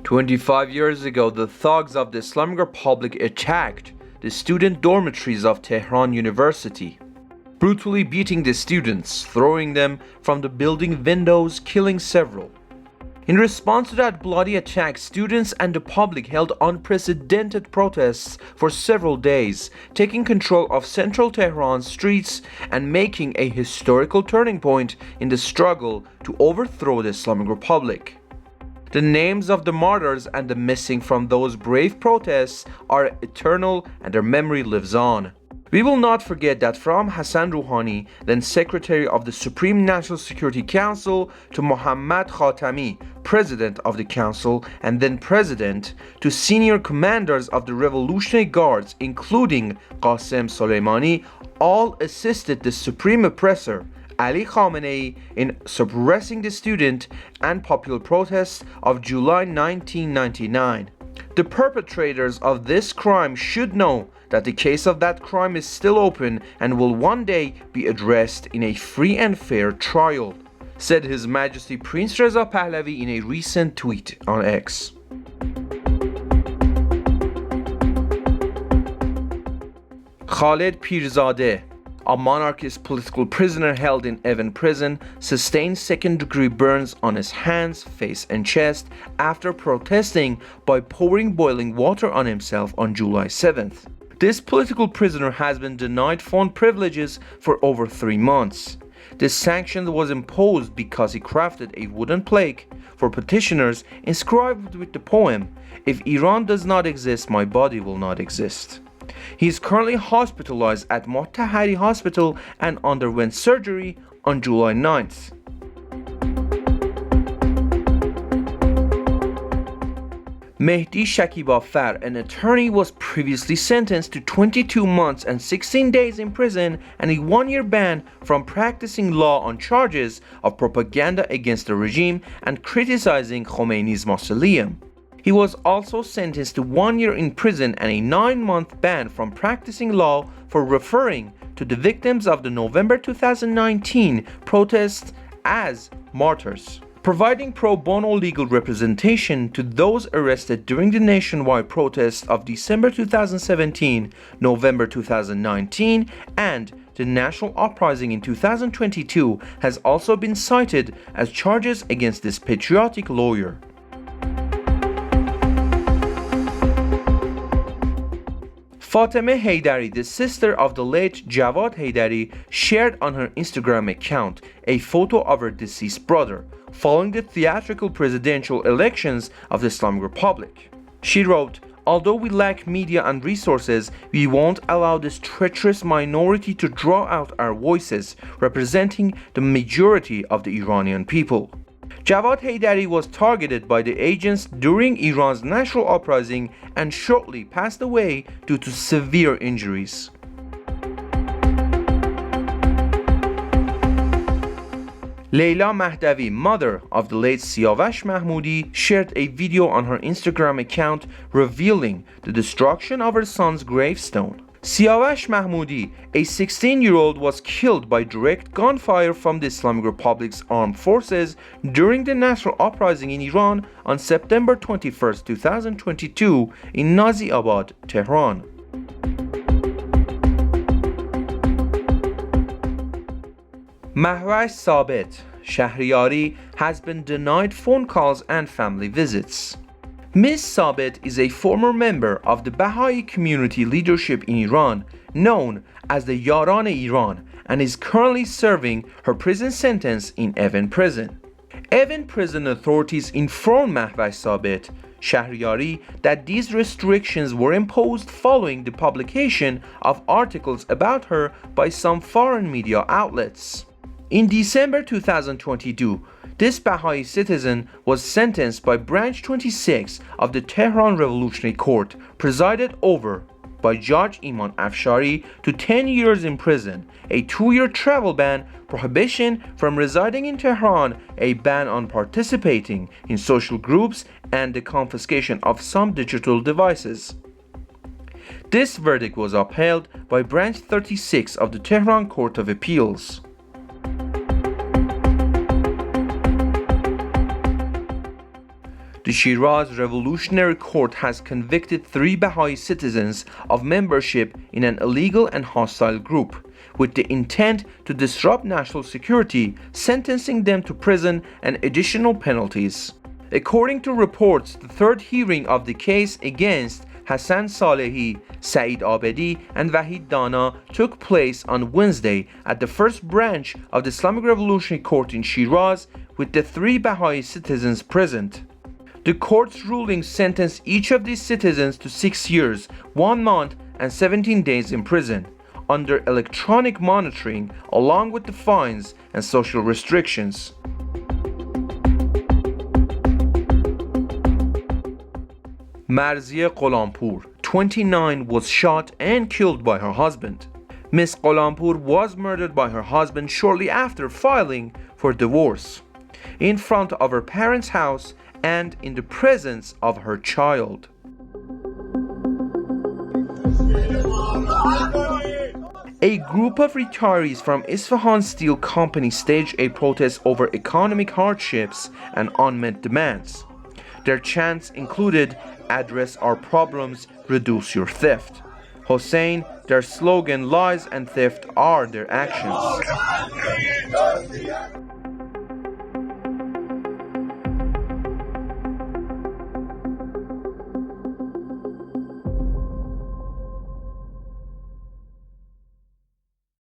25 years ago, the thugs of the Islamic Republic attacked the student dormitories of Tehran University, brutally beating the students, throwing them from the building windows, killing several. In response to that bloody attack, students and the public held unprecedented protests for several days, taking control of central Tehran streets and making a historical turning point in the struggle to overthrow the Islamic Republic. The names of the martyrs and the missing from those brave protests are eternal, and their memory lives on. We will not forget that from Hassan Rouhani, then Secretary of the Supreme National Security Council, to Mohammad Khatami, President of the Council and then President, to senior commanders of the Revolutionary Guards, including Qasem Soleimani, all assisted the supreme oppressor, Ali Khamenei, in suppressing the student and popular protests of July 1999. The perpetrators of this crime should know that the case of that crime is still open and will one day be addressed in a free and fair trial, said His Majesty Prince Reza Pahlavi in a recent tweet on X. Khaled Pirzadeh, a monarchist political prisoner held in Evin prison, sustained second-degree burns on his hands, face and chest after protesting by pouring boiling water on himself on July 7th. This political prisoner has been denied phone privileges for over 3 months. This sanction was imposed because he crafted a wooden plaque for petitioners inscribed with the poem, "If Iran does not exist, my body will not exist." He is currently hospitalized at Mottahari Hospital and underwent surgery on July 9th. Mehdi Shakibafar, an attorney, was previously sentenced to 22 months and 16 days in prison and a 1-year ban from practicing law on charges of propaganda against the regime and criticizing Khomeini's mausoleum. He was also sentenced to 1 year in prison and a 9-month ban from practicing law for referring to the victims of the November 2019 protests as martyrs. Providing pro bono legal representation to those arrested during the nationwide protests of December 2017, November 2019, and the national uprising in 2022 has also been cited as charges against this patriotic lawyer. Fatemeh Haydari, the sister of the late Jawad Haydari, shared on her Instagram account a photo of her deceased brother following the theatrical presidential elections of the Islamic Republic. She wrote, "Although we lack media and resources, we won't allow this treacherous minority to draw out our voices, representing the majority of the Iranian people." Jawad Haydari was targeted by the agents during Iran's national uprising and shortly passed away due to severe injuries. Leila Mahdavi, mother of the late Siavash Mahmoudi, shared a video on her Instagram account revealing the destruction of her son's gravestone. Siavash Mahmoudi, a 16-year-old, was killed by direct gunfire from the Islamic Republic's armed forces during the national uprising in Iran on September 21, 2022 in Naziabad, Tehran. Mahvash Sabit, Shahriyari, has been denied phone calls and family visits. Ms. Sabit is a former member of the Baha'i community leadership in Iran, known as the Yaran-e-Iran, and is currently serving her prison sentence in Evin prison. Evin prison authorities informed Mahvash Sabit, Shahriyari, that these restrictions were imposed following the publication of articles about her by some foreign media outlets. In December 2022, this Baha'i citizen was sentenced by Branch 26 of the Tehran Revolutionary Court, presided over by Judge Iman Afshari, to 10 years in prison, a 2-year travel ban, prohibition from residing in Tehran, a ban on participating in social groups, and the confiscation of some digital devices. This verdict was upheld by Branch 36 of the Tehran Court of Appeals. The Shiraz Revolutionary Court has convicted 3 Baha'i citizens of membership in an illegal and hostile group, with the intent to disrupt national security, sentencing them to prison and additional penalties. According to reports, the third hearing of the case against Hassan Salehi, Saeed Abedi, and Wahid Dana took place on Wednesday at the first branch of the Islamic Revolutionary Court in Shiraz, with the 3 Baha'i citizens present. The court's ruling sentenced each of these citizens to 6 years, 1 month, and 17 days in prison, under electronic monitoring, along with the fines and social restrictions. Marzieh Gholampour, 29, was shot and killed by her husband. Ms. Gholampour was murdered by her husband shortly after filing for divorce, in front of her parents' house and in the presence of her child. A group of retirees from Isfahan Steel Company staged a protest over economic hardships and unmet demands. Their chants included, "Address our problems, reduce your theft." Hossein, their slogan, "Lies and theft are their actions."